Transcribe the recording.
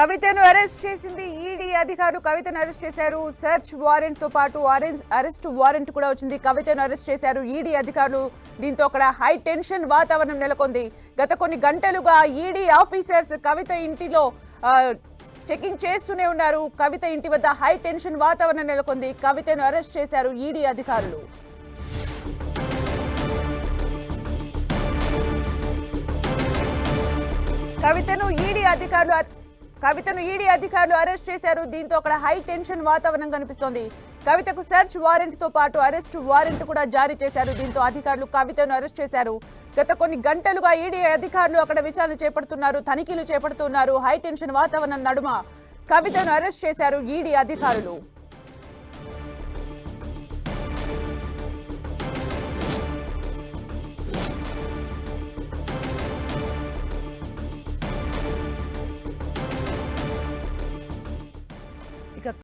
కవితను అరెస్ట్ చేసింది ఈడీ అధికారులు. కవితను అరెస్ట్ చేశారు. సెర్చ్ వారెంట్ తో పాటు అరెస్ట్ వారెంట్ కూడా వచ్చింది. కవితను అరెస్ట్ చేశారు ఈడీ అధికారులు. దీంతో అక్కడ హై టెన్షన్ వాతావరణం నెలకొంది. గత కొన్ని గంటలుగా ఈడీ ఆఫీసర్స్ కవిత ఇంటిలో చెకింగ్ చేస్తూనే ఉన్నారు. కవిత ఇంటి వద్ద హై టెన్షన్ వాతావరణం నెలకొంది. కవితను అరెస్ట్ చేశారు ఈడీ అధికారులు. కవితను ఈడీ అధికారులు అరెస్ట్ చేశారు. దీంతో అక్కడ హై టెన్షన్ వాతావరణం కనిపిస్తోంది. కవితకు సెర్చ్ వారెంట్ తో పాటు అరెస్ట్ వారెంట్ కూడా జారీ చేశారు. దీంతో అధికారులు కవితను అరెస్ట్ చేశారు. గత కొన్ని గంటలుగా ఈడీ అధికారులు అక్కడ విచారణ చేపడుతున్నారు, తనిఖీలు చేపడుతున్నారు. హై టెన్షన్ వాతావరణం నడుమ కవితను అరెస్ట్ చేశారు ఈడీ అధికారులు.